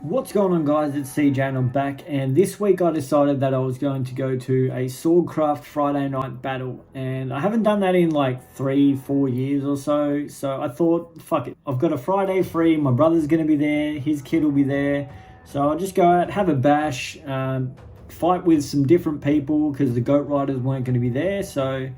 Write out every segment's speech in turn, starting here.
What's going on, guys? It's CJ and I'm back, and this week I decided that I was going to go to a Swordcraft Friday night battle, and I haven't done that in like 3-4 years or so I thought, fuck it, I've got a Friday free, my brother's going to be there, his kid will be there, so I'll just go out, have a bash, fight with some different people because the goat riders weren't going to be there, so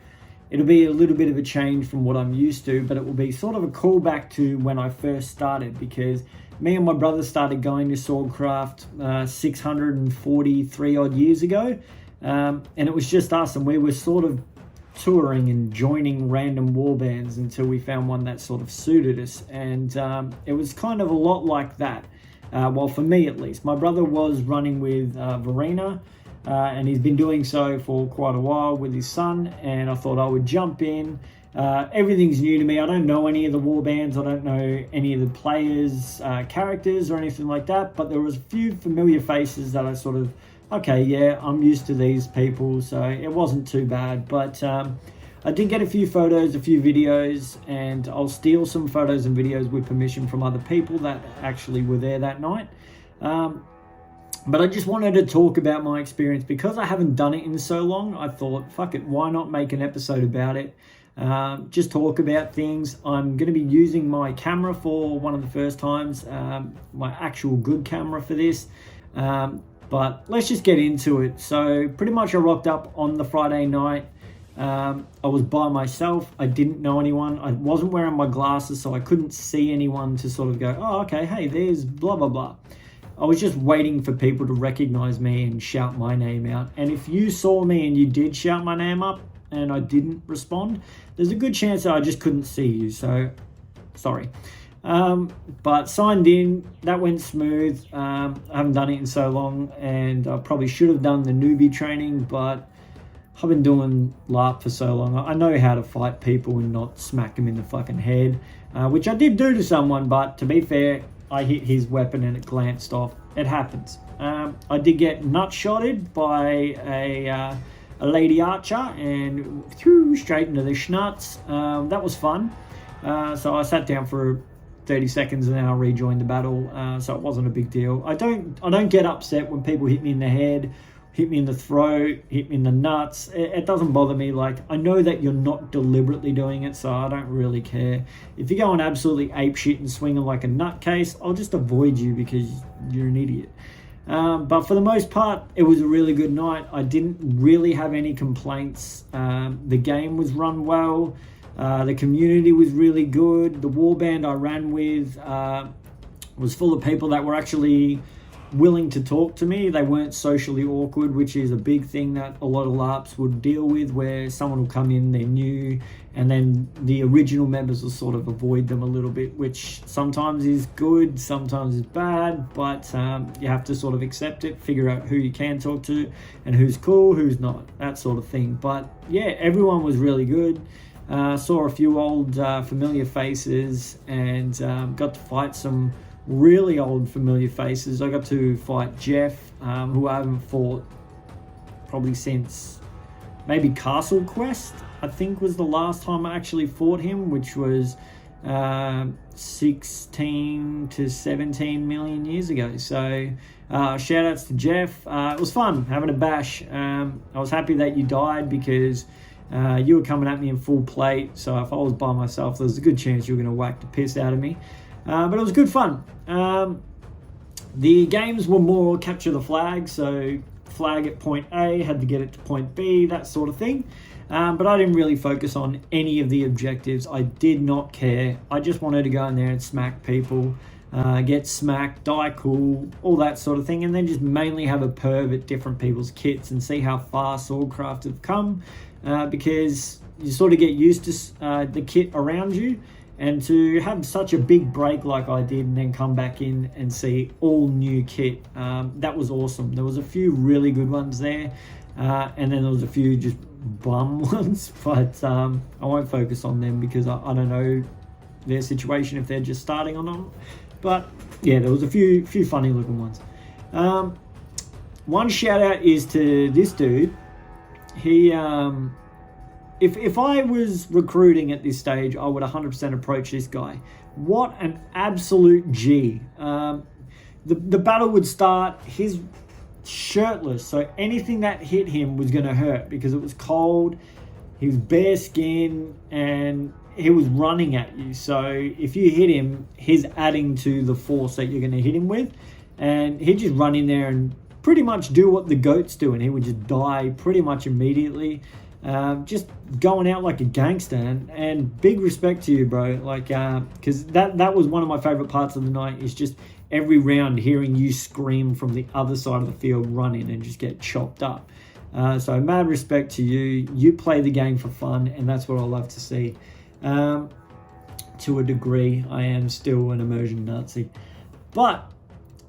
it'll be a little bit of a change from what I'm used to, but it will be sort of a callback to when I first started, because me and my brother started going to Swordcraft 643 odd years ago, and it was just us, and we were sort of touring and joining random warbands until we found one that sort of suited us, and it was kind of a lot like that. Well, for me at least. My brother was running with Verena, and he's been doing so for quite a while with his son, and I thought I would jump in. Everything's new to me. I don't know any of the warbands. I don't know any of the players, characters or anything like that, but there was a few familiar faces that I sort of, okay, yeah, I'm used to these people, so it wasn't too bad. But I did get a few photos, a few videos, and I'll steal some photos and videos with permission from other people that actually were there that night. But I just wanted to talk about my experience because I haven't done it in so long. I thought, fuck it, why not make an episode about it? Just talk about things. I'm going to be using my camera for one of the first times, my actual good camera for this. But let's just get into it. So pretty much I rocked up on the Friday night. I was by myself. I didn't know anyone. I wasn't wearing my glasses, so I couldn't see anyone to sort of go, oh, okay, hey, there's blah, blah, blah. I was just waiting for people to recognize me and shout my name out. And if you saw me and you did shout my name up and I didn't respond, there's a good chance that I just couldn't see you. So, sorry. But signed in, that went smooth. I haven't done it in so long, and I probably should have done the newbie training, but I've been doing LARP for so long. I know how to fight people and not smack them in the fucking head, which I did do to someone, but to be fair, I hit his weapon and it glanced off. It happens. I did get nut-shotted by a lady archer and threw straight into the schnutz. That was fun. So I sat down for 30 seconds and then I rejoined the battle. So it wasn't a big deal. I don't get upset when people hit me in the head, hit me in the throat, hit me in the nuts. It doesn't bother me. Like, I know that you're not deliberately doing it, so I don't really care. If you're going absolutely apeshit and swinging like a nutcase, I'll just avoid you because you're an idiot. But for the most part, it was a really good night. I didn't really have any complaints. The game was run well. The community was really good. The warband I ran with was full of people that were actually willing to talk to me. They weren't socially awkward, which is a big thing that a lot of LARPs would deal with, where someone will come in, they're new, and then the original members will sort of avoid them a little bit, which sometimes is good, sometimes is bad, but you have to sort of accept it, figure out who you can talk to and who's cool, who's not, that sort of thing. But yeah, everyone was really good. Saw a few old familiar faces, and got to fight some really old familiar faces. I got to fight Jeff, who I haven't fought probably since maybe Castle Quest, I think was the last time I actually fought him, which was 16 to 17 million years ago. So shout outs to Jeff. It was fun having a bash. I was happy that you died because you were coming at me in full plate, so if I was by myself, there was a good chance you were going to whack the piss out of me. But it was good fun. The games were more capture the flag, so flag at point A, had to get it to point B, that sort of thing. But I didn't really focus on any of the objectives. I did not care. I just wanted to go in there and smack people, get smacked, die cool, all that sort of thing, and then just mainly have a perv at different people's kits and see how far Swordcraft have come, because you sort of get used to the kit around you. And to have such a big break like I did and then come back in and see all new kit, that was awesome. There was a few really good ones there, and then there was a few just bum ones, but I won't focus on them because I don't know their situation, if they're just starting or not. But yeah, there was a few funny looking ones. One shout out is to this dude. He if I was recruiting at this stage, I would 100% approach this guy. What an absolute G. the battle would start. He's shirtless, so anything that hit him was going to hurt because it was cold. He was bare skin and he was running at you. So if you hit him, he's adding to the force that you're going to hit him with. And he'd just run in there and pretty much do what the goats do, and he would just die pretty much immediately. Just going out like a gangster, and big respect to you, bro. Like, because that was one of my favorite parts of the night, is just every round hearing you scream from the other side of the field, run in and just get chopped up. So mad respect to you. You play the game for fun, and that's what I love to see. To a degree, I am still an immersion Nazi, but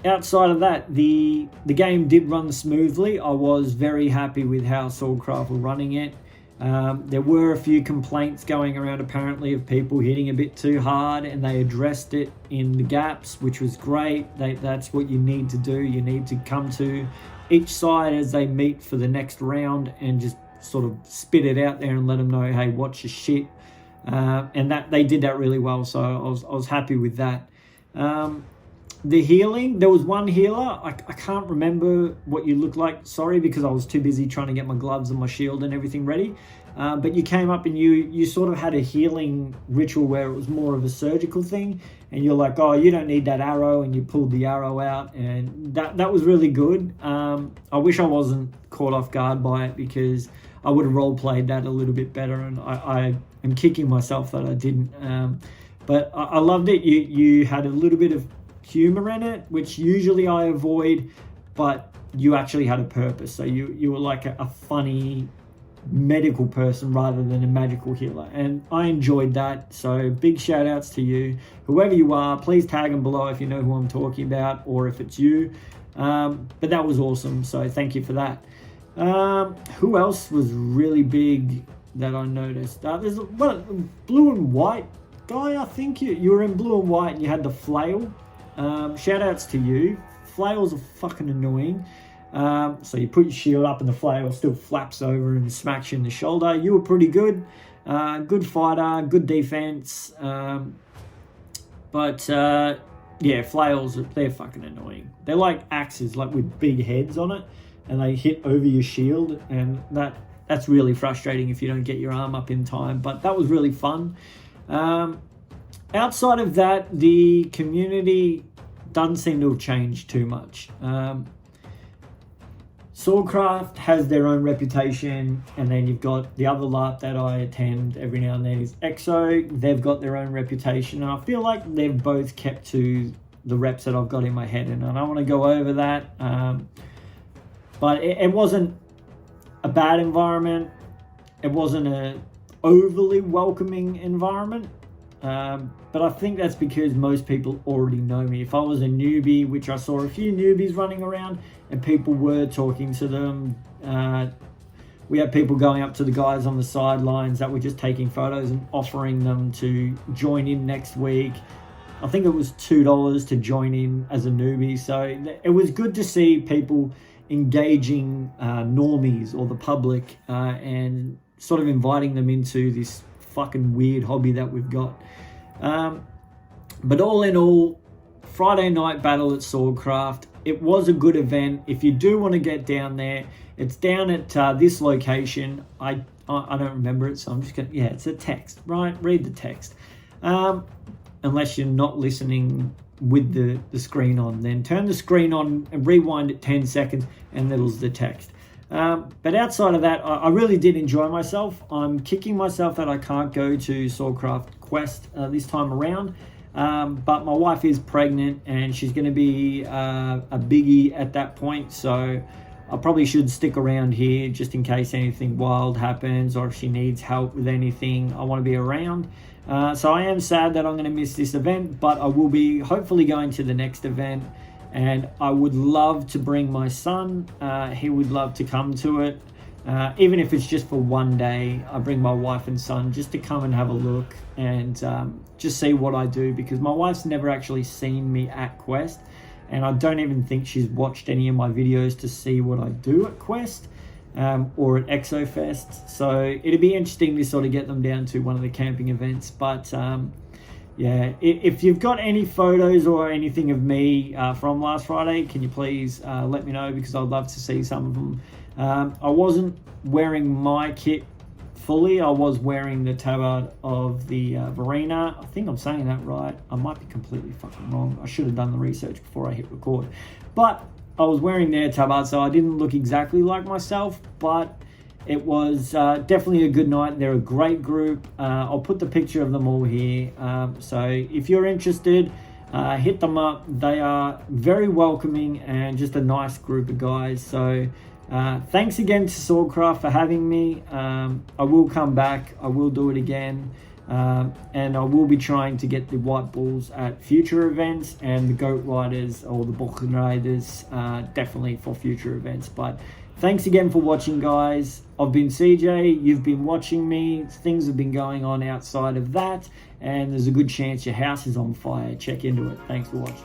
outside of that, the game did run smoothly. I was very happy with how Swordcraft were running it. There were a few complaints going around apparently of people hitting a bit too hard, and they addressed it in the gaps, which was great. That's what you need to do. You need to come to each side as they meet for the next round and just sort of spit it out there and let them know, hey, watch your shit. And that they did that really well, so I was happy with that. The healing, there was one healer, I can't remember what you looked like, sorry, because I was too busy trying to get my gloves and my shield and everything ready. But you came up and you sort of had a healing ritual where it was more of a surgical thing, and you're like, oh, you don't need that arrow, and you pulled the arrow out, and that was really good. I wish I wasn't caught off guard by it, because I would have role played that a little bit better, and I am kicking myself that I didn't. But I loved it. You had a little bit of humor in it, which usually I avoid, but you actually had a purpose. So you were like a funny medical person rather than a magical healer, and I enjoyed that. So big shout outs to you, whoever you are. Please tag them below if you know who I'm talking about, or if it's you. But that was awesome, so thank you for that. Who else was really big that I noticed? There's blue and white guy. I think you were in blue and white and you had the flail. Shout outs to you. Flails are fucking annoying. So you put your shield up and the flail still flaps over and smacks you in the shoulder. You were pretty good. Good fighter, good defense. But yeah, flails, they're fucking annoying. They're like axes, like with big heads on it, and they hit over your shield, and that's really frustrating if you don't get your arm up in time. But that was really fun. Outside of that, the community doesn't seem to have changed too much. Swordcraft has their own reputation, and then you've got the other LARP that I attend every now and then is EXO. They've got their own reputation, and I feel like they've both kept to the reps that I've got in my head, and I don't want to go over that. But it wasn't a bad environment. It wasn't a overly welcoming environment. But I think that's because most people already know me. If I was a newbie, which I saw a few newbies running around and people were talking to them, we had people going up to the guys on the sidelines that were just taking photos and offering them to join in next week. I think it was $2 to join in as a newbie. So it was good to see people engaging normies or the public and sort of inviting them into this fucking weird hobby that we've got. But all in all, Friday night battle at Swordcraft, it was a good event. If you do want to get down there, it's down at this location. I don't remember it, so I'm just gonna, yeah, it's a text, right? Read the text. Unless you're not listening with the screen on, then turn the screen on and rewind it 10 seconds and there's the text. But outside of that, I really did enjoy myself. I'm kicking myself that I can't go to Swordcraft Quest this time around. But my wife is pregnant and she's going to be a biggie at that point. So I probably should stick around here just in case anything wild happens, or if she needs help with anything, I want to be around. So I am sad that I'm going to miss this event, but I will be hopefully going to the next event. And I would love to bring my son. He would love to come to it. Even if it's just for one day, I bring my wife and son just to come and have a look and just see what I do, because my wife's never actually seen me at Quest, and I don't even think she's watched any of my videos to see what I do at Quest or at ExoFest. So it'd be interesting to sort of get them down to one of the camping events. But yeah, if you've got any photos or anything of me from last Friday, can you please let me know, because I'd love to see some of them. I wasn't wearing my kit fully. I was wearing the tabard of the Verena. I think I'm saying that right. I might be completely fucking wrong. I should have done the research before I hit record. But I was wearing their tabard, so I didn't look exactly like myself, but it was definitely a good night. They're a great group. I'll put the picture of them all here. So if you're interested, hit them up. They are very welcoming and just a nice group of guys. So thanks again to Swordcraft for having me. I will come back. I will do it again. And I will be trying to get the white bulls at future events, and the goat riders or the Balkan riders definitely for future events. But thanks again for watching, guys. I've been CJ, you've been watching me. Things have been going on outside of that, and there's a good chance your house is on fire. Check into it. Thanks for watching.